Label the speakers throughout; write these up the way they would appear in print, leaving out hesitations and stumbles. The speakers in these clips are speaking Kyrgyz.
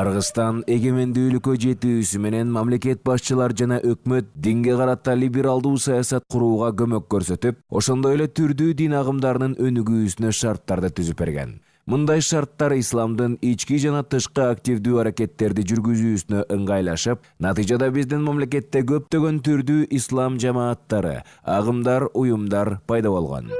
Speaker 1: Кыргызстан эгемендүүлүккө жетүүсү менен мамлекет башчылар жана өкмөт динге карата либералдуу саясат курууга көмөк көрсөтүп, ошондой эле түрдүү дин агымдарынын өнүгүүсүнө шарттарды түзүп берген. Мындай шарттар исламдын ички жана тышкы активдүү аракеттерди жүргүзүүсүнө ыңгайлашып, натыйжада биздин мамлекетте көптөгөн түрдүү ислам жамааттары, агымдар, уюмдар пайда болгон.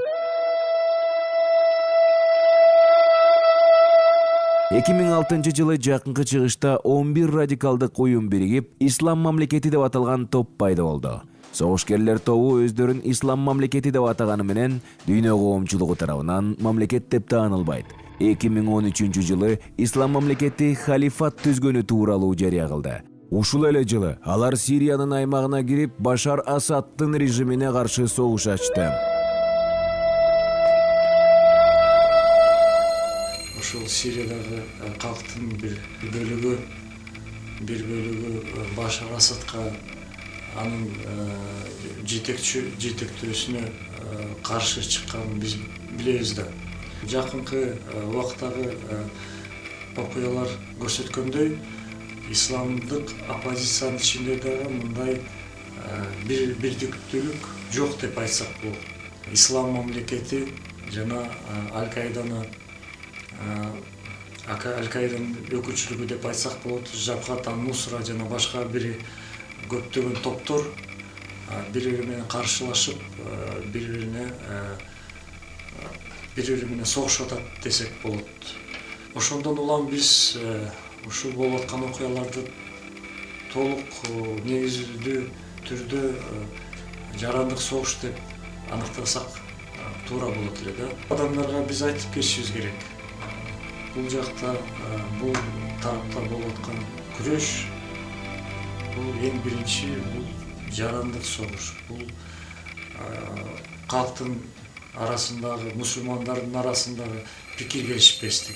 Speaker 1: 2006 жылы жакынкы чыгышта 11 радикалдык уюм биригип, ислам мамлекети деп аталган топ пайда болду. Согушкерлер тобу өздөрүн ислам мамлекети деп атаганы менен дүйнө коомчулугу тарабынан мамлекет деп таанылбайт. 2013 жылы ислам мамлекети халифат түзгөнү тууралуу жарыя кылды. Ушул эле жылы алар Сириянын аймагына кирип, Башар Асадтын режимине каршы согуш ачты.
Speaker 2: Ушул Сириядагы калктын бир бөлүгү Башар Асадка анын жетектөөсүнө каршы чыкканын биз билебиз да. Жакынкы убактагы окуялар көрсөткөндөй, исламдык оппозициянын ичинде дагы мындай бирдиктүүлүк жок деп айтсак болот. Ислам мамлекети жана Аль-Каиданын өкүлчүлүгү деп айтсак болот, Жабхат ан-Нусра жана башка бир көптөгөн топтор бири-бири менен каршылашып, бири-бири менен согушуп атат десек болот. Ошондон улам биз ушул болуп аткан окуяларды толук негиздүү түрдө жарандык согуш деп аныктасак туура болот эле да. Адамдарга биз айтып кетишибиз керек. Бул жакта, бул тарапта болуп аткан күрөш, бул эң биринчи бул жарандык согуш. Бул калктын арасындагы, мусулмандардын арасындагы пикир келишпестик.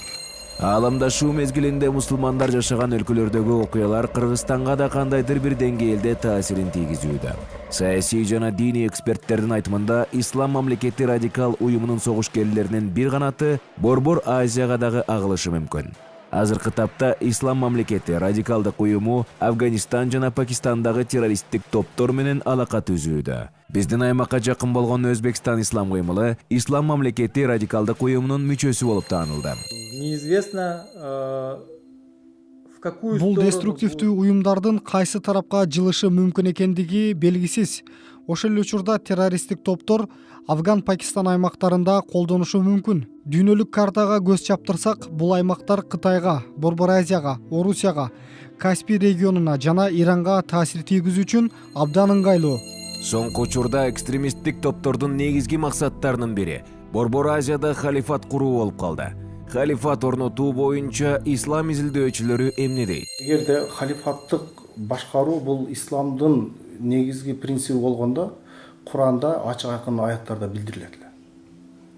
Speaker 1: Ааламдашуу мезгилинде мусулмандар жашаган өлкөлөрдөгү окуялар Кыргызстанга да кандайдыр бир деңгээлде таасирин тийгизүүдө. Саясий жана диний эксперттердин айтымында, ислам мамлекети радикал уюмунун согушкерлеринин бир канаты Борбор Азияга дагы агылышы мүмкүн. Азыркы тапта ислам мамлекети радикалдык уюму Афганистан жана Пакистандагы террористтик топтор менен алака түзүүдө. Биздин аймакка жакын болгон Өзбекстан ислам кыймылы ислам мамлекети радикалдык уюмунун мүчөсү болуп таанылды.
Speaker 3: Неизвестно, в какую
Speaker 4: Бул
Speaker 3: сторону
Speaker 4: деструктивдүү уюмдардын кайсы тарапка жылышы мүмкүн экендиги белгисиз. Ошол эле учурда террористтик топтор Афган-Пакистан аймактарында колдонушу мүмкүн. Дүйнөлүк картага көз чаптырсак, бул аймактар Кытайга, Борбор Азияга, Орусияга, Каспий регионуна жана Иранга таасир тийгизүү үчүн абдан ыңгайлуу.
Speaker 1: Соңку учурда экстремисттик топтордун негизги максаттарынын бири Борбор Азияда халифат куруу болуп калды. Халифат орнотуу боюнча ислам изилдөөчүлөрү эмне дейт?
Speaker 5: Эгерде халифаттык башкаруу бул исламдын негизги принциби болгондо, Куранда ачык айкын аяттарда билдирилет.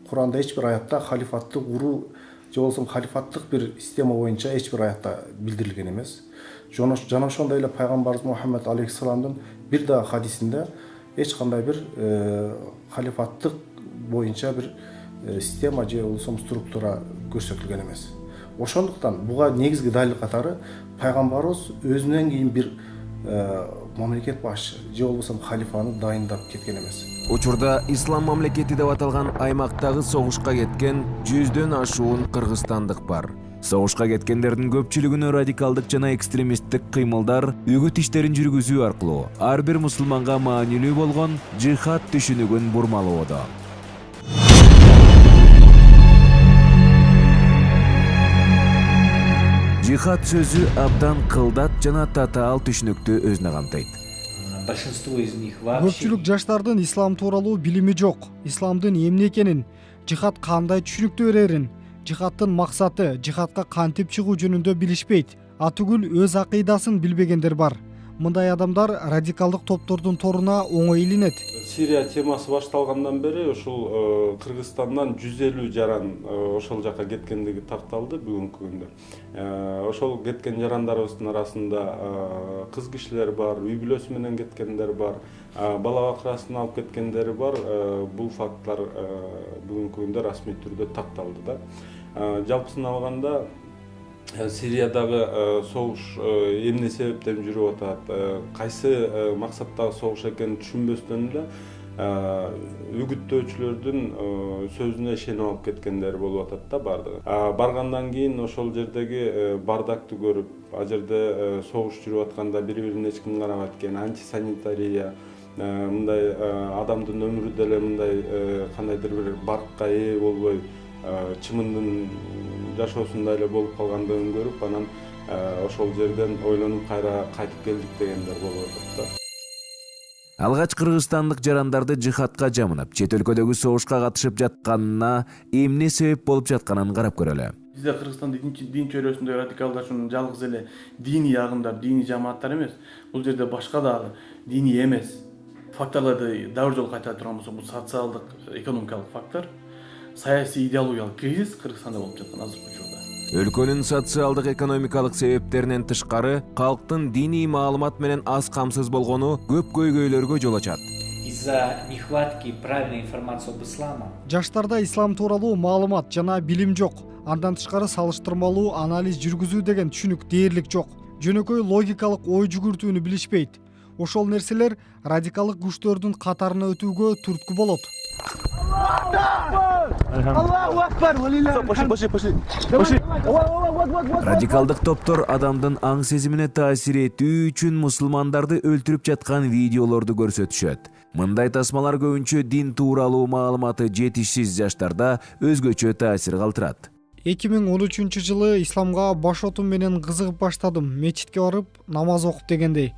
Speaker 5: Куранда эч бир аятта халифаттык куруу же болбосо халифаттык бир система боюнча эч бир аятта билдирилген эмес. Жана ошондой эле пайгамбарыбыз Мухаммед алейхиссаламдын бир да хадисинде эч кандай бир халифаттык боюнча бир система же болбосо структура көрсөтүлгөн эмес. Ошондуктан буга негизги далил катары пайгамбарыбыз өзүнөн кийин бир мамлекет башчы же болбосо халифаны дайындап кеткен эмес.
Speaker 1: Учурда ислам мамлекети деп аталган аймактагы согушка кеткен 100дөн ашуун кыргызстандык бар. Согушка кеткендердин көпчүлүгүнө радикалдык жана экстремисттик кыймылдар үгүт иштерин жүргүзүү аркылуу ар бир мусулманга маанилүү болгон жихад түшүнүгүн бурмалоодо. Жихад сөзү абдан кылдат жана татаал түшүнүктү өзүнө камтыйт.
Speaker 3: большинство из них вообще
Speaker 4: Көпчүлүк жаштардын ислам тууралуу билими жок. Исламдын эмне экенин, жихад кандай түшүнүктү берерин, жихадтын максаты, жихадка кантип чыгуу жөнүндө билишпейт. Атүгүл өз акыйдасын билбегендер бар. Мындай адамдар радикалдык топтордун торуна оңой илинет.
Speaker 6: Сирия темасы башталгандан бери ушул Кыргызстандан 150 жаран ошол жака кеткендиги такталды бүгүнкү күндө. Ошол кеткен жарандарыбыздын арасында кыз кишилер бар, үй бүлөсү менен кеткендер бар, бала бакырасын алып кеткендери бар. Бул факттар бүгүнкү күндө расмий түрдө такталды да. Жалпысын алганда Сириядагы согуш эмне себептен жүрүп атат, кайсы максаттагы согуш экенин түшүнбөстөн эле үгүттөөчүлөрдүн сөзүнө ишенип алып кеткендер болуп атат да бардыгы. Баргандан кийин ошол жердеги бардакты көрүп, ал жерде согуш жүрүп атканда бири-бирине эч ким карабайт экен, антисанитария, мындай адамдын өмүрү деле мындай кандайдыр бир баркка ээ болбой чымындын жашоосундай эле болуп калгандыгын көрүп, анан ошол жерден ойлонуп кайра кайтып келдик дегендер болуп атат да.
Speaker 1: Алгач кыргызстандык жарандарды жихадка жамынып, чет өлкөдөгү согушка катышып жатканына эмне себеп болуп жатканын карап көрөлү.
Speaker 7: Бизде Кыргызстанда дин чөйрөсүндө радикалдашуунун жалгыз эле диний агымдар, диний жамааттар эмес. Бул жерде башка дагы диний эмес факторлорду дагы жолу кайтара турган болсок, бул социалдык, экономикалык фактор, саясий идеологиялык кризис Кыргызстанда болуп жаткан азыркы учурда.
Speaker 1: Өлкөнүн социалдык экономикалык себептеринен тышкары калктын диний маалымат менен аз камсыз болгону көп көйгөйлөргө жол ачат.
Speaker 3: Из-за нехватки правильной информации об исламе
Speaker 4: жаштарда ислам тууралуу маалымат жана билим жок. Андан тышкары салыштырмалуу анализ жүргүзүү деген түшүнүк дээрлик жок. Жөнөкөй логикалык ой жүгүртүүнү билишпейт. Ошол нерселер радикалдык күчтөрдүн катарына өтүүгө түрткү болот. Радикалдык топтор адамдын аң сезимине таасир этүү үчүн мусулмандарды өлтүрүп жаткан видеолорду көрсөтүшөт. Мындай тасмалар көбүнчө дин тууралуу маалыматы жетишсиз жаштарда өзгөчө таасир калтырат. 2013 жылы исламга башотум менен кызыгып баштадым. Мечитке барып намаз окуп дегендей.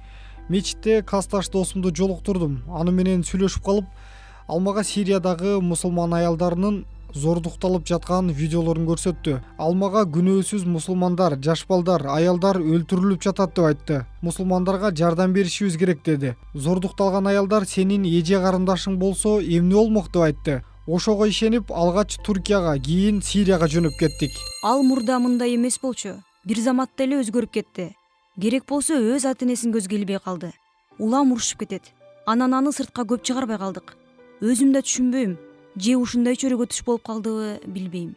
Speaker 4: Мечитте касташ досумду жолуктурдум. Аны менен сүйлөшүп калып, ал мага Сириядагы мусулман аялдарынын зордукталып жаткан видеолорун көрсөттү. Ал мага күнөөсүз мусулмандар, жаш балдар, аялдар өлтүрүлүп жатат деп айтты. Мусулмандарга жардам беришибиз керек деди. Зордукталган аялдар сенин эже карындашың болсо эмне болмок деп айтты. Ошого ишенип алгач Туркияга, кийин Сирияга жөнөп кеттик.
Speaker 8: Ал мурда мындай эмес болчу. Бир заматта эле өзгөрүп кетти. Керек болсо өз ата-энесин көзгө илбей калды. Улам урушуп кетет. Анан аны сыртка көп чыгарбай калдык. Өзүм да түшүнбөйм. Же ушундай чөрөгө түш болуп калдыбы билбейм.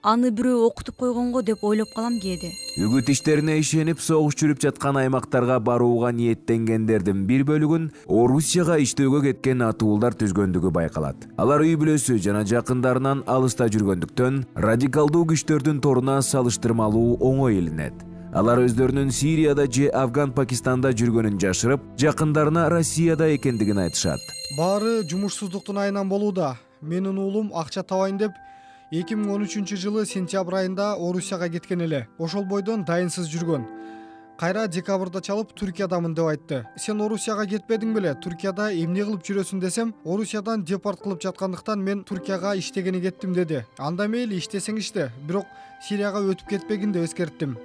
Speaker 8: Аны бирөө окутуп койгонго деп ойлоп калам кээде.
Speaker 1: Үгүт иштерине ишенип согуш жүрүп жаткан аймактарга барууга ниеттенгендердин бир бөлүгүн Орусияга иштөөгө кеткен атуулдар түзгөндүгү байкалат. Алар үй бүлөсү жана жакындарынан алыста жүргөндүктөн радикалдуу күчтөрдүн торуна салыштырмалуу оңой илинет. Алар өздөрүнүн Сирияда же Афган-Пакистанда жүргөнүн жашырып, жакындарына Россияда экендигин айтышат. Баары жумушсуздуктун айынан болууда. Менин уулум акча табайын деп 2013 жылы сентябрь айында Орусияга кеткен эле. Ошол бойдон дайынсыз жүргөн. Кайра декабрда чалып Түркиядамын деп айтты. Сен Орусияга кетпедиң беле? Түркияда эмне кылып жүрөсүн десем, Орусиядан депорт кылып жаткандыктан мен Түркияга иштегени кеттим деди. Анда мейли иштесең иште, бирок Сирияга өтүп кетпегин деп эскерттим.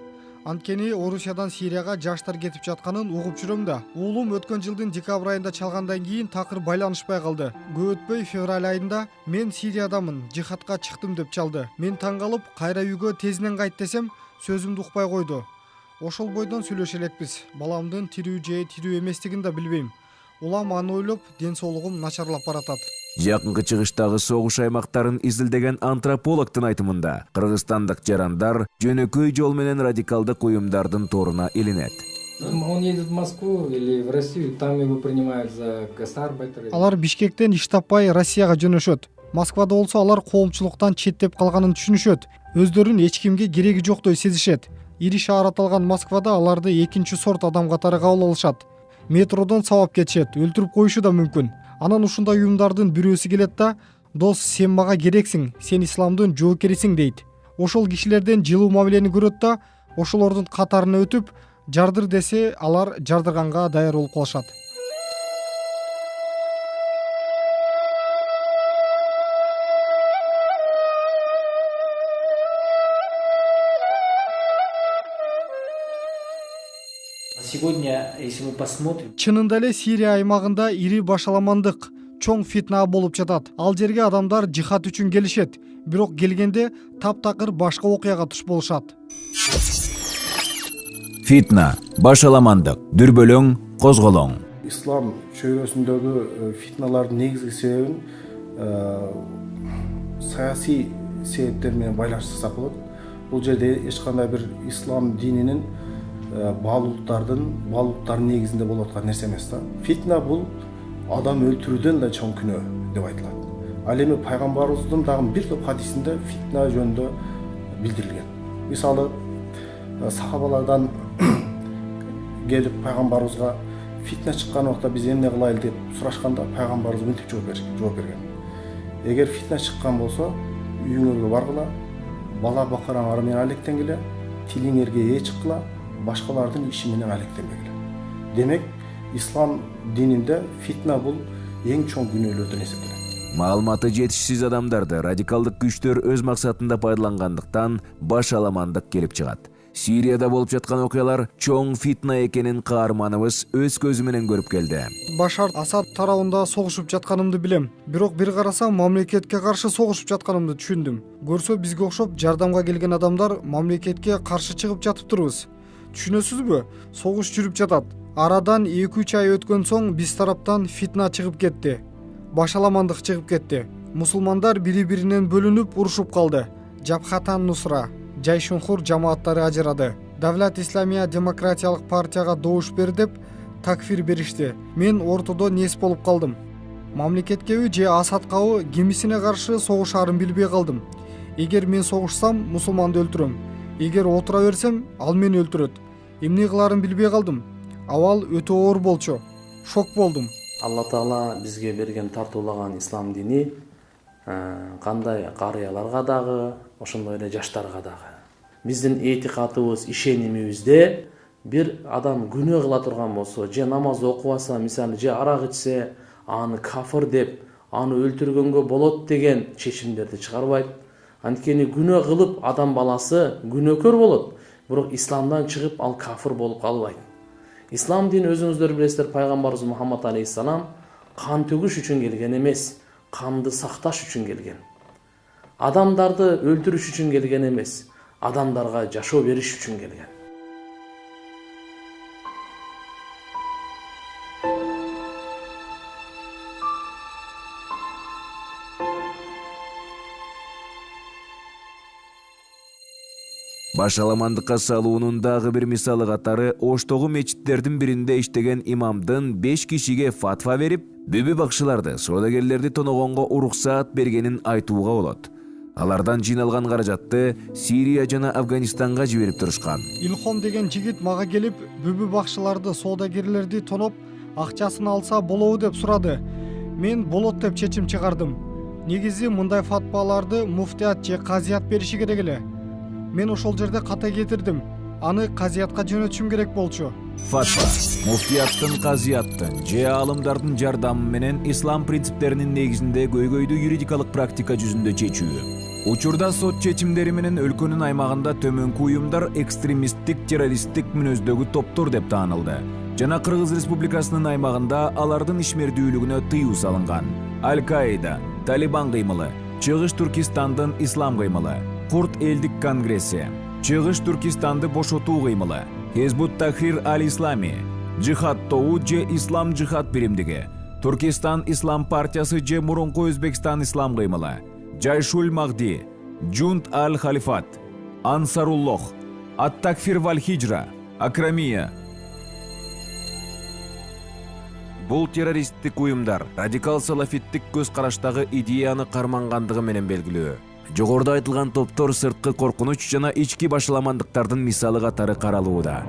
Speaker 1: Анткени Орусиядан Сирияга жаштар кетип жатканын угуп жүрөм да. Уулум өткөн жылдын декабрь айында чалгандан кийин такыр байланышпай калды. Көп өтпөй февраль айында мен Сириядамын, жихадка чыктым деп чалды. Мен таң калып, кайра үйгө тезинен кайт десем, сөзүмдү укпай койду. Ошол бойдон сүйлөшө элекпиз. Баламдын тирүү же тирүү эместигин да билбейм. Улам аны ойлоп, ден соолугум начарлап баратат. Жакынкы чыгыштагы согуш аймактарын изилдеген антропологдун айтымында, кыргызстандык жарандар жөнөкөй жол менен радикалдык уюмдардын торуна илинет.
Speaker 9: Он едет в Москву или в Россию, там его принимают за гастарбайтера.
Speaker 4: Алар Бишкектен иш таппай Россияга жөнөшөт. Москвада болсо алар коомчулуктан четтеп калганын түшүнүшөт. Өздөрүн эч кимге кереги жоктой сезишет. Ири шаар аталган Москвада аларды экинчи сорт адам катары кабыл алышат. Метродон сабап кетишет, өлтүрүп коюшу да мүмкүн. Анан ушундай уюмдардын бирөөсү келет да, дос, сен мага керексиң, сен исламдын жоокерисиң дейт. Ошол кишилерден жылуу мамилени көрөт да, ошолордун катарына өтүп, жардыр десе, алар жардырганга даяр болуп калышат.
Speaker 3: Сегодня, если мы посмотрим,
Speaker 4: Чынында эле Сирия аймагында ири башаламандык, чоң фитна болуп жатат. Ал жерге адамдар жихад үчүн келишет, бирок келгенде таптакыр башка окуяга туш болушат. Фитна, башаламандык, дүрбөлөң, козголоң.
Speaker 5: Ислам чөйрөсүндөгү фитналардын негизги себебин саясий себептер менен байланыштырсак болот. Бул жерде эч кандай бир ислам дининин баалуулуктардын негизинде болуп аткан нерсе эмес да. Фитна бул адам өлтүрүүдөн да чоң күнөө деп айтылат. Ал эми пайгамбарыбыздын дагы бир топ хадисинде фитна жөнүндө билдирилген. Мисалы, сахабалардан келип пайгамбарыбызга фитна чыккан убакта биз эмне кылайлы деп сурашканда пайгамбарыбыз мынтип жооп берген. Эгер фитна чыккан болсо, үйүңөргө баргыла, бала бакыраңар менен алектенгиле, тилиңерге ээ чыккыла, башкалардын иши менен алектенбегиле. Демек, ислам дининде фитна бул эң чоң күнөөлөрдөн эсептелет.
Speaker 1: Маалыматы жетишсиз адамдарды радикалдык күчтөр өз максатында пайдалангандыктан баш аламандык келип чыгат. Сирияда болуп жаткан окуялар чоң фитна экенин каарманыбыз өз көзү менен көрүп келди.
Speaker 4: Башар Асад тарабында согушуп жатканымды билем. Бирок бир карасам мамлекетке каршы согушуп жатканымды түшүндүм. Көрсө бизге окшоп жардамга келген адамдар мамлекетке каршы чыгып жатыптырбыз. Түшүнөсүзбү? Согуш жүрүп жатат. Арадан 2-3 ай өткөн соң биз тараптан фитна чыгып кетти. Башаламандык чыгып кетти. Мусулмандар бири-биринен бөлүнүп урушуп калды. Жабхатан Нусра, Жайшунхур жамааттары ажырады. Давлат Исламия демократиялык партияга добуш бер деп такфир беришти. Мен ортодо нес болуп калдым. Мамлекеткеби же Асадкабы кимисине каршы согушаарын билбей калдым. Эгер мен согушсам, мусулманды өлтүрөм. Эгер отура берсем, ал мени өлтүрөт. Эмне кылаарын билбей калдым. Абал өтө оор болчу. Шок болдум.
Speaker 10: Алла Таала бизге берген тартуулаган ислам дини кандай карыяларга дагы, ошондой эле жаштарга дагы. Биздин этикатыбыз, ишенимибизде бир адам күнөө кыла турган болсо, же намаз окубаса, мисалы, же арак ичсе, аны кафыр деп, аны өлтүргөнгө болот деген чечимдерди чыгарбайт. Анткени күнөө кылып адам баласы күнөөкөр болот, бирок исламдан чыгып ал кафыр болуп калбайт. Ислам дини өзүңүздөр билесиздер, пайгамбарыбыз Мухаммад алейхиссалам кан төгүш үчүн келген эмес, канды сакташ үчүн келген. Адамдарды өлтүрүш үчүн келген эмес, адамдарга жашоо бериш үчүн келген.
Speaker 1: Башаламандыкка салуунун дагы бир мисалы катары Оштогу мечиттердин биринде иштеген имамдын 5 кишиге фатва берип, бүбү бакчыларды, соодагерлерди тоногонго уруксаат бергенин айтууга болот. Алардан жыйналган каражатты Сирия жана Афганистанга жиберип турушкан.
Speaker 4: Илхом деген жигит мага келип, бүбү бакчыларды, соодагерлерди тоноп, акчасын алса болобу деп сурады. Мен болот деп чечим чыгардым. Негизи мындай фатваларды муфтият же казият бериши керек эле. Мен ошол жерде ката кетирдим. Аны казиятка жөнөтүшүм керек болчу.
Speaker 1: Фатва муфтияттын, казияттын же аалымдардын жардамы менен ислам принциптеринин негизинде көйгөйдү юридикалык практика жүзүндө чечүү. Учурда сот чечимдери менен өлкөнүн аймагында төмөнкү уюмдар экстремисттик, террористтик мүнөздөгү топтор деп таанылды. Жана Кыргыз Республикасынын аймагында алардын ишмердүүлүгүнө тыюу салынган. Аль-Каида, Талибан кыймылы, Чыгыш Түркистандын ислам кыймылы, Курд элдик конгресси, Чыгыш Түркистанды бошотуу кыймылы, Хизбут Тахрир Аль-Ислами, Джихад тобу же Ислам Джихад биримдиги, Туркистан Ислам партиясы же мурунку Өзбекстан Ислам кыймылы, Жайшуль Махди, Джунд Аль-Халифат, Ансаруллох, Ат-Такфир Валь-Хиджра, Акрамия. Бул террористтик уюмдар радикал салафиттик көз караштагы идеяны кармангандыгы менен белгилүү. Жогоруда айтылган топтор сырткы коркунуч жана ички башаламандыктардын мисалы катары каралууда.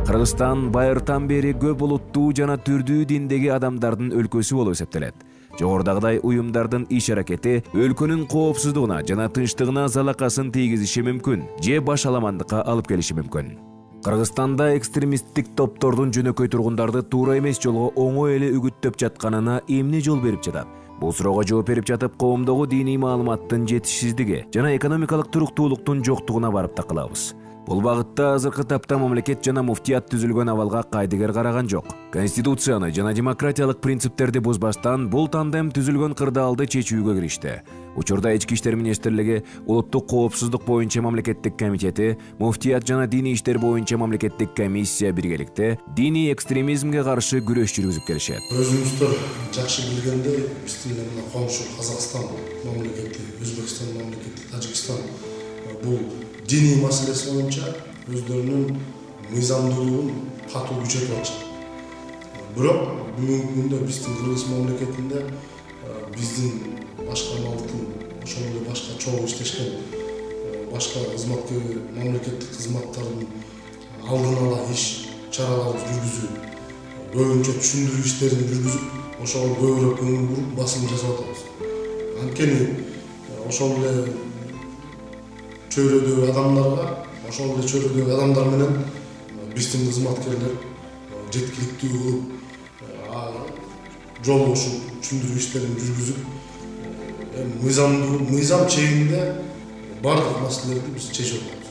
Speaker 1: Кыргызстан байыртан бери көп улуттуу жана түрдүү диндеги адамдардын өлкөсү болуп эсептелет. Жогорудагыдай уюмдардын иш-аракети өлкөнүн коопсуздугуна жана тынчтыгына залакасын тийгизиши мүмкүн, же башаламандыкка алып келиши мүмкүн. Кыргызстанда экстремисттик топтордун жөнөкөй тургундарды туура эмес жолго оңой эле үгүттөп жатканына эмне жол берип жатат? Бул суроого жооп берип жатып, коомдогу диний маалыматтын жетишсиздиги жана экономикалык туруктуулуктун жоктугуна барып такылабыз. Бул багытта азыркы тапта мамлекет жана муфтият түзүлгөн абалга кайдыгер караган жок. Конституцияны жана демократиялык принциптерди бузбастан бул тандем түзүлгөн кырдаалды чечүүгө киришти. Учурда Ички иштер министрлиги, Улуттук коопсуздук боюнча мамлекеттик комитети, муфтият жана диний иштер боюнча мамлекеттик комиссия биргеликте диний экстремизмге каршы күрөш жүргүзүп келишет.
Speaker 11: Өзүңүздөр жакшы билгендей, биздин мына коңшу Казакстан мамлекети, Өзбекстан мамлекети, Тажикстан бул диний маселеси боюнча өздөрүнүн мыйзамдуулугун катуу күчөтүп атышат. Бирок бүгүнкү күндө биздин Кыргыз мамлекетинде биздин башкармалыктын ошол эле башка чогуу иштешкен башка кызматкер мамлекеттик кызматтардын алдын ала иш чараларын жүргүзүү, көбүнчө түшүндүрүү иштерин жүргүзүп, ошого көбүрөөк көңүл буруп басым жасап атабыз. Анткени ошол эле чөйрөдөгү адамдарга, ошол эле чөйрөдөгү адамдар менен биздин кызматкерлер жеткиликтүү кылып, жолугушуп, түшүндүрүү иштерин жүргүзүп, мыйзам чегинде бардык маселелерди биз чечип атабыз.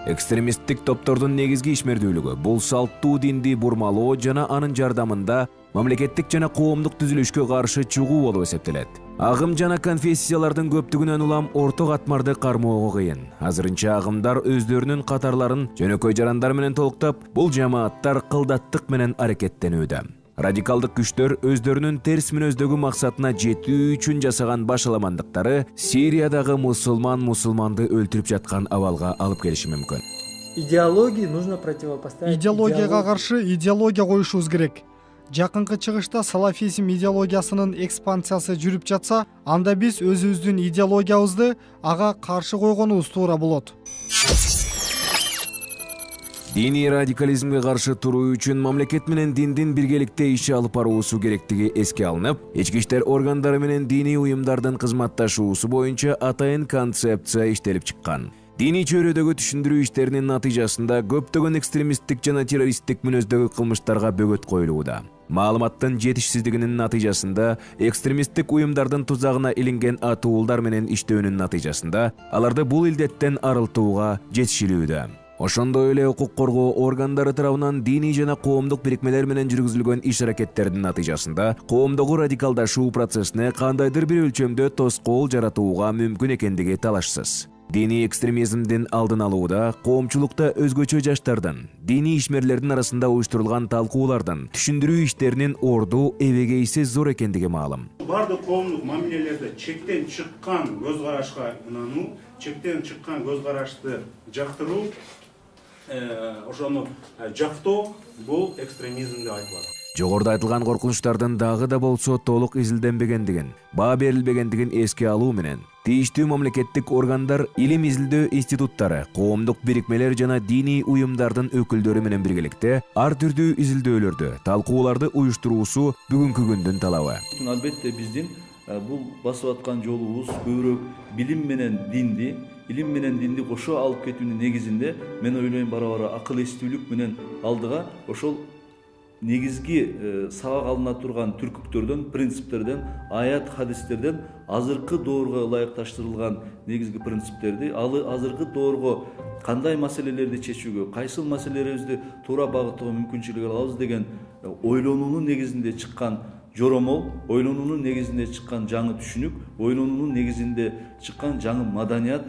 Speaker 1: Экстремисттик топтордун негизги ишмердүүлүгү бул салттуу динди бурмалоо жана анын жардамында мамлекеттик жана коомдук түзүлүшкө каршы чыгуу болуп эсептелет. Агым жана конфессиялардын көптүгүнөн улам орто катмарды кармоого кыйын. Азырынча агымдар өздөрүнүн катарларын жөнөкөй жарандар менен толуктап, бул жамааттар кылдаттык менен аракеттенүүдө. Радикалдык күчтөр өздөрүнүн терс мүнөздөгү максатына жетүү үчүн жасаган башаламандыктары Сириядагы мусулманды өлтүрүп жаткан абалга алып келиши мүмкүн.
Speaker 9: Идеологии нужно противопоставить.
Speaker 4: Идеологияга каршы идеология коюшубуз керек. Жакынкы чыгышта салафизм идеологиясынын экспансиясы жүрүп жатса, анда биз өзүбүздүн идеологиябызды ага каршы койгонубуз туура болот.
Speaker 1: Диний радикализмге каршы туруу үчүн мамлекет менен диндин биргеликте иш алып баруусу керектиги эске алынып, ички иштер органдары менен диний уюмдардын кызматташуусу боюнча атайын концепция иштелип чыккан. Диний чөйрөдөгү түшүндүрүү иштеринин натыйжасында көптөгөн экстремисттик жана террористтик мүнөздөгү кылмыштарга бөгөт коюлууда. Маалыматтын жетишсиздигинин натыйжасында экстремисттик уюмдардын тузагына илинген атуулдар менен иштөөнүн натыйжасында аларды бул илдеттен арылтууга жетишилүүдө. Ошондой эле укук коргоо органдары тарабынан диний жана коомдук бирикмелер менен жүргүзүлгөн иш-аракеттердин натыйжасында коомдогу радикалдашуу процессине кандайдыр бир өлчөмдө тоскоол жаратууга мүмкүн экендиги талашсыз. Диний экстремизмдин алдын алууда коомчулукта өзгөчө жаштардын, диний ишмерлердин арасында уюштурулган талкуулардын, түшүндүрүү иштеринин орду эбегейсиз зор экендиги маалым.
Speaker 12: Бардык коомдук мамилелерде чектен чыккан көз карашка ынануу, чектен чыккан көз карашты жактыруу, ошону жактоо бул экстремизм деп айтылат.
Speaker 1: Жогоруда айтылган коркунучтардын дагы да болсо толук изилденбегендигин, баа берилбегендигин эске алуу менен тийиштүү мамлекеттик органдар, илим изилдөө институттары, коомдук бирикмелер жана диний уюмдардын өкүлдөрү менен биргеликте ар түрдүү изилдөөлөрдү, талкууларды уюштуруусу бүгүнкү күндүн талабы.
Speaker 13: Албетте биздин бул басып аткан жолубуз көбүрөөк билим менен динди, илим менен динди кошо алып кетүүнүн негизинде мен ойлойм бара-бара акыл эстүүлүк менен алдыга ошол негизги сабак алына турган түркүктөрдөн, принциптерден, аят, хадистерден азыркы доорго ылайыкташтырылган негизги принциптерди, азыркы доорго кандай маселелерди чечүүгө, кайсыл маселелерибизди туура багыттоого мүмкүнчүлүк алабыз деген ойлонуунун негизинде чыккан жоромол, ойлонуунун негизинде чыккан жаңы түшүнүк, ойлонуунун негизинде чыккан жаңы маданият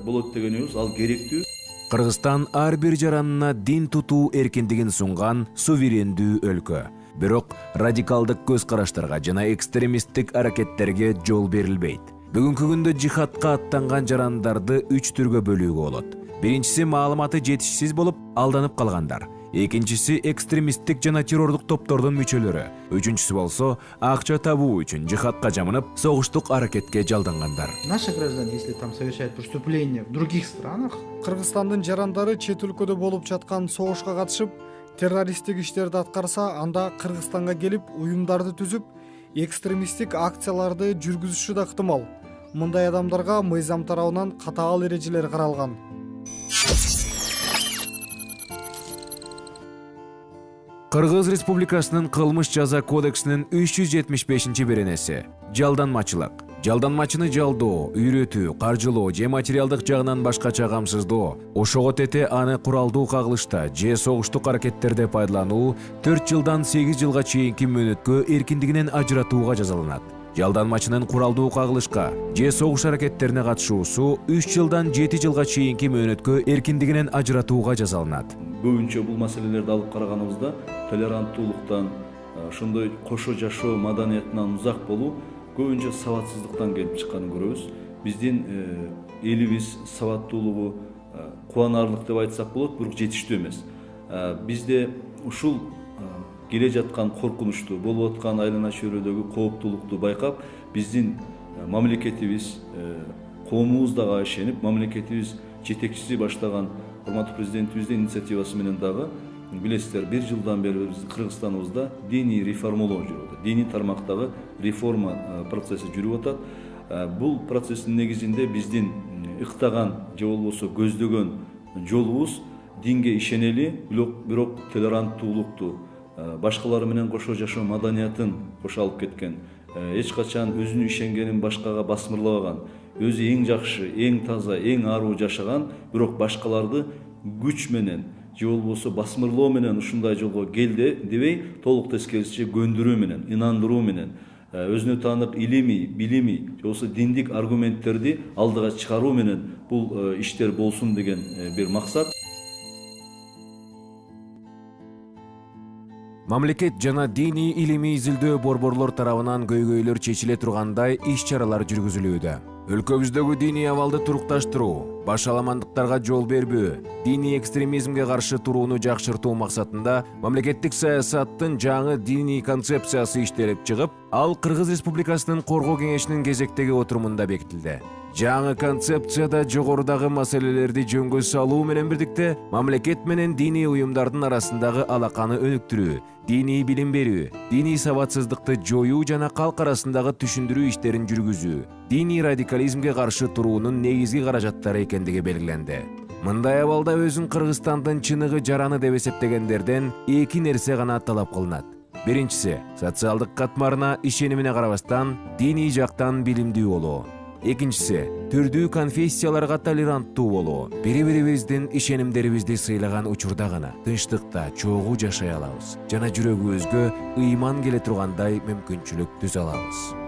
Speaker 13: болот дегенибиз, ал керектүү.
Speaker 1: Кыргызстан ар бир жаранына дин тутуу эркиндигин сунган суверендүү өлкө. Бирок радикалдык көз караштарга жана экстремисттик аракеттерге жол берилбейт. Бүгүнкү күндө жихадка аттанган жарандарды 3 түргө бөлүүгө болот. Биринчиси маалыматы жетишсиз болуп алданып калгандар. Экинчиси экстремисттик жана террорлук топтордун мүчөлөрү. Үчүнчүсү болсо акча табуу үчүн жихадка жамынып, согуштук аракетке жалдангандар.
Speaker 14: Наши граждане, если там совершают преступления в других странах,
Speaker 4: Кыргызстандын жарандары чет өлкөдө болуп жаткан согушка катышып, террористтик иштерди аткарса, анда Кыргызстанга келип, уюмдарды түзүп, экстремисттик акцияларды жүргүзүшү да ыктымал. Мындай адамдарга мыйзам тарабынан катаал эрежелер каралган.
Speaker 1: Кыргыз Республикасынын кылмыш жаза кодексинин 375-беренеси жалданмачылык, жалданмачыны жалдоо, үйрөтүү, каржылоо же материалдык жагынан башкача камсыздоо, ошого тете аны куралдуу кагылышта же согуштук аракеттерде пайдалануу 4 жылдан 8 жылга чейинки мөөнөткө эркиндигинен ажыратууга жазаланат. Жалданмачынын куралдуу кагылышка же согуш аракеттерине катышуусу 3 жылдан 7 жылга чейинки мөөнөткө эркиндигинен ажыратууга жазаланат.
Speaker 13: Көбүнчө бул маселелерди алып караганыбызда толеранттуулуктан, ошондой кошо жашоо маданиятынан узак болуу көбүнчө сабатсыздыктан келип чыкканын көрөбүз. Биздин элибиз сабаттуулугу кубанарлык деп айтсак болот, бирок жетиштүү эмес. Бизде ушул келе жаткан коркунучту, болуп аткан айлана чөйрөдөгү кооптуулукту байкап, биздин мамлекетибиз, коомубуз дагы ишенип, мамлекетибиз жетекчиси баштаган урматтуу президентибиздин инициативасы менен дагы билесиздер, 1 жылдан бери биздин Кыргызстаныбызда диний реформалоо жүрүп атат. Диний тармактагы реформа процесси жүрүп атат. Бул процесстин негизинде биздин ыктаган же болбосо көздөгөн жолубуз динге ишенели, бирок толеранттуулукту, башкалар менен кошо жашоо маданиятын кошо алып кеткен, эч качан өзүнүн ишенгенин башкага басмырлабаган, өзү эң жакшы, эң таза, эң аруу жашаган, бирок башкаларды күч менен же болбосо басмырлоо менен ушундай жолго келди дебей, толук тескерисинче көндүрүү менен, инандыруу менен, өзүнө таандык илими, билими же болбосо диндик аргументтерди алдыга чыгаруу менен бул иштер болсун деген бир максат.
Speaker 1: Мамлекет жана диний илимий изилдөө борборлор тарабынан көйгөйлөр чечиле тургандай иш-чаралар жүргүзүлүүдө. Өлкөбүздөгү диний абалды турукташтыруу, башаламандыктарга жол бербөө, диний экстремизмге каршы турууну жакшыртуу максатында мамлекеттик саясаттын жаңы диний концепциясы иштелип чыгып, ал Кыргыз Республикасынын Коргоо кеңешинин кезектеги отурумунда бекитилди. Жаңы концепцияда жогорудагы маселелерди жөнгө салуу менен бирдикте мамлекет менен диний уюмдардын арасындагы алаканы өнүктүрүү, диний билим берүү, диний сабатсыздыкты жоюу жана калк арасындагы түшүндүрүү иштерин жүргүзүү, диний радикализмге каршы туруунун негизги каражаттары экендиги белгиленди. Мындай абалда өзүн Кыргызстандын чыныгы жараны деп эсептегендерден 2 нерсе гана талап кылынат. Биринчиси, социалдык катмарына ишенимине карабастан диний жактан билимдүү болуу. Экинчиси, түрдүү конфессияларга толеранттуу болуу. Бири-бирибиздин ишенимдерибизди сыйлаган учурда гана тынчтыкта чогуу жашай алабыз жана жүрөгүбүзгө ыйман келе тургандай мүмкүнчүлүк түзө алабыз.